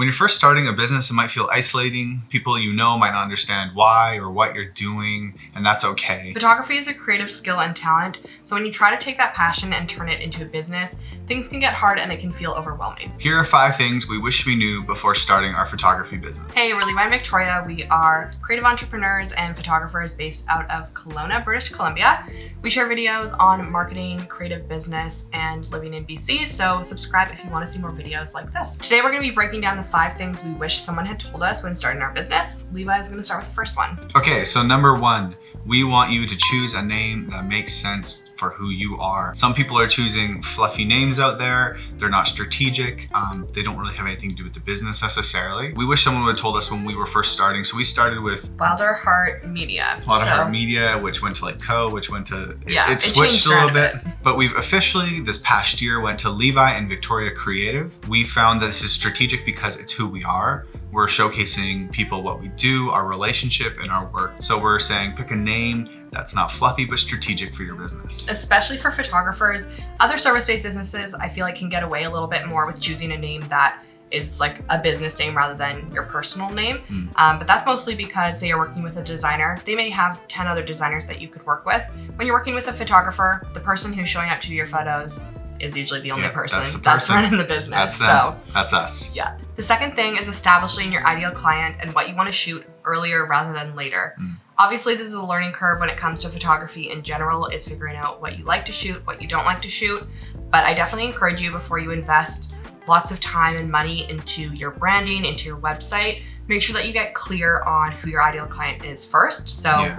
When you're first starting a business, it might feel isolating. People you know might not understand why or what you're doing, and that's okay. Photography is a creative skill and talent, so when you try to take that passion and turn it into a business, things can get hard and it can feel overwhelming. Here are 5 things we wish we knew before starting our photography business. Hey, we're Levi and Victoria. We are creative entrepreneurs and photographers based out of Kelowna, British Columbia. We share videos on marketing, creative business, and living in BC, so subscribe if you want to see more videos like this. Today we're going to be breaking down the 5 things we wish someone had told us when starting our business. Levi is going to start with the first one. Okay, so number 1, we want you to choose a name that makes sense for who you are. Some people are choosing fluffy names out there. They're not strategic. They don't really have anything to do with the business necessarily. We wish someone would have told us when we were first starting. So we started with Wilder Heart Media. Heart Media, which went to like Co, which went to, it switched a changed little bit. But we've officially, this past year, went to Levi and Victoria Creative. We found that this is strategic because it's who we are. We're showcasing people what we do, our relationship, and our work. So we're saying pick a name that's not fluffy but strategic for your business. Especially for photographers. Other service-based businesses, I feel like, can get away a little bit more with choosing a name that is like a business name rather than your personal name. But that's mostly because, say you're working with a designer, they may have 10 other designers that you could work with. When you're working with a photographer, the person who's showing up to do your photos is usually the only person that's running the business. That's us. Yeah. The second thing is establishing your ideal client and what you want to shoot earlier rather than later. Obviously, this is a learning curve when it comes to photography in general, is figuring out what you like to shoot, what you don't like to shoot. But I definitely encourage you, before you invest lots of time and money into your branding, into your website, make sure that you get clear on who your ideal client is first. So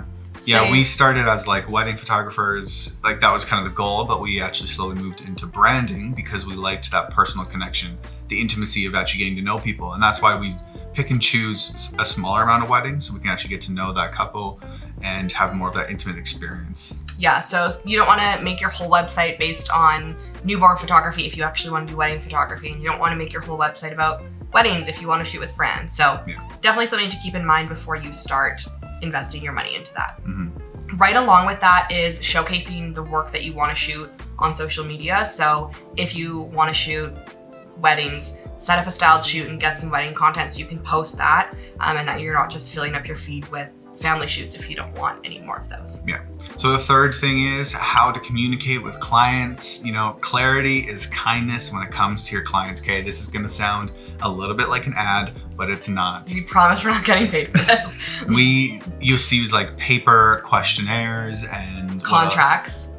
yeah, we started as like wedding photographers, like that was kind of the goal, but we actually slowly moved into branding because we liked that personal connection, the intimacy of actually getting to know people. And that's why we pick and choose a smaller amount of weddings so we can actually get to know that couple and have more of that intimate experience. Yeah, so you don't want to make your whole website based on newborn photography if you actually want to do wedding photography, and you don't want to make your whole website about weddings if you want to shoot with brands. So definitely something to keep in mind before you start investing your money into that. Right along with that is showcasing the work that you want to shoot on social media. So if you want to shoot weddings, set up a styled shoot and get some wedding content so you can post that, and that you're not just filling up your feed with family shoots if you don't want any more of those. Yeah. So the third thing is how to communicate with clients. You know, clarity is kindness when it comes to your clients. Okay, this is going to sound a little bit like an ad, but it's not. We promise we're not getting paid for this. We used to use like paper questionnaires and contracts.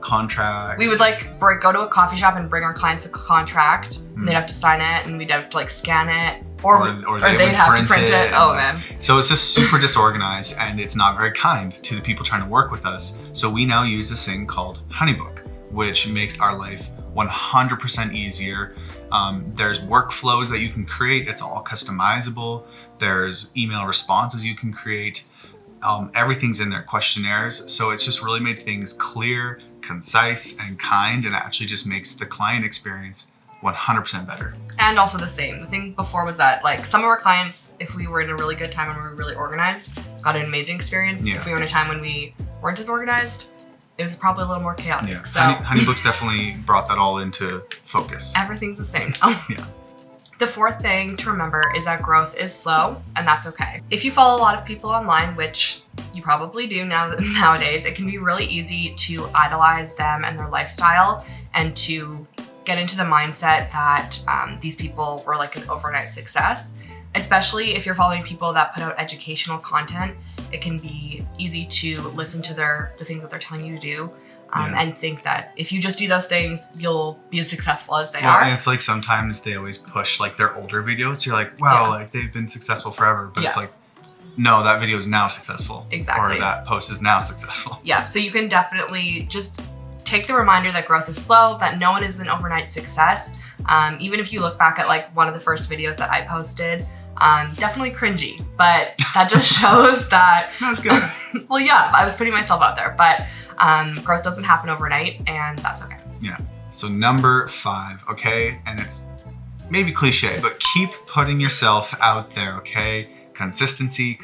We would like go to a coffee shop and bring our clients a contract, and they'd have to sign it, and we'd have to like scan it, or they'd have to print it. Oh man. So it's just super disorganized, and it's not very kind to the people trying to work with us. So we now use this thing called Honeybook, which makes our life 100% easier. There's workflows that you can create. It's all customizable. There's email responses you can create. Everything's in there, questionnaires. So it's just really made things clear, concise, and kind, and it actually just makes the client experience 100% better. And also the same. The thing before was that like some of our clients, if we were in a really good time and we were really organized, got an amazing experience. If we were in a time when we weren't as organized, it was probably a little more chaotic. Yeah. So Honeybook's definitely brought that all into focus. Everything's the same now. Yeah. The fourth thing to remember is that growth is slow, and that's okay. If you follow a lot of people online, which you probably do nowadays, it can be really easy to idolize them and their lifestyle and to get into the mindset that these people were like an overnight success. Especially if you're following people that put out educational content, it can be easy to listen to the things that they're telling you to do. And think that if you just do those things, you'll be as successful as they are. And it's like sometimes they always push like their older videos. You're like, wow, like they've been successful forever. But it's like, no, that video is now successful. Exactly. Or that post is now successful. Yeah, so you can definitely just take the reminder that growth is slow, that no one is an overnight success. Even if you look back at like one of the first videos that I posted, definitely cringy, but that just shows that that's good. Well, yeah, I was putting myself out there, but growth doesn't happen overnight, and that's okay. Yeah. So number 5, okay, and it's maybe cliche, but keep putting yourself out there, okay? Consistency,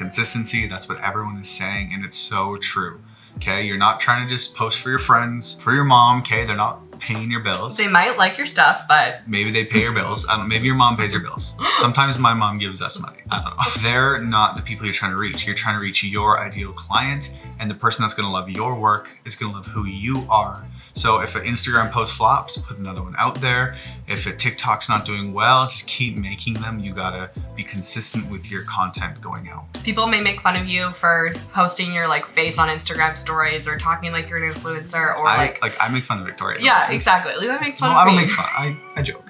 that's what everyone is saying, and it's so true. Okay, you're not trying to just post for your friends, for your mom, okay? They're not paying your bills. They might like your stuff, but maybe they pay your bills. I don't know, maybe your mom pays your bills. Sometimes my mom gives us money. I don't know. They're not the people you're trying to reach. You're trying to reach your ideal client, and the person that's gonna love your work is gonna love who you are. So if an Instagram post flops, put another one out there. If a TikTok's not doing well, just keep making them. You gotta be consistent with your content going out. People may make fun of you for posting your like face on Instagram stories or talking like you're an influencer or I make fun of Victoria. Yeah, exactly. Levi makes fun no, of me. I don't make fun. I joke.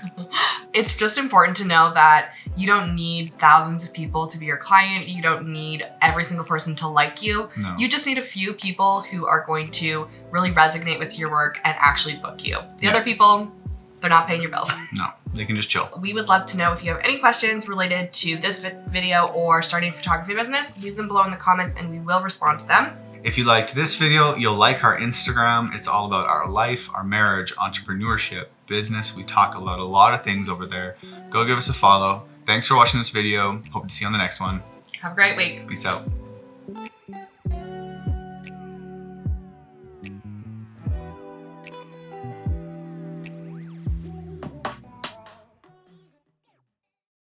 It's just important to know that you don't need thousands of people to be your client. You don't need every single person to like you. No. You just need a few people who are going to really resonate with your work and actually book you. The other people, they're not paying your bills. No, they can just chill. We would love to know if you have any questions related to this video or starting a photography business. Leave them below in the comments and we will respond to them. If you liked this video, you'll like our Instagram. It's all about our life, our marriage, entrepreneurship, business. We talk about a lot of things over there. Go give us a follow. Thanks for watching this video. Hope to see you on the next one. Have a great week. Peace out.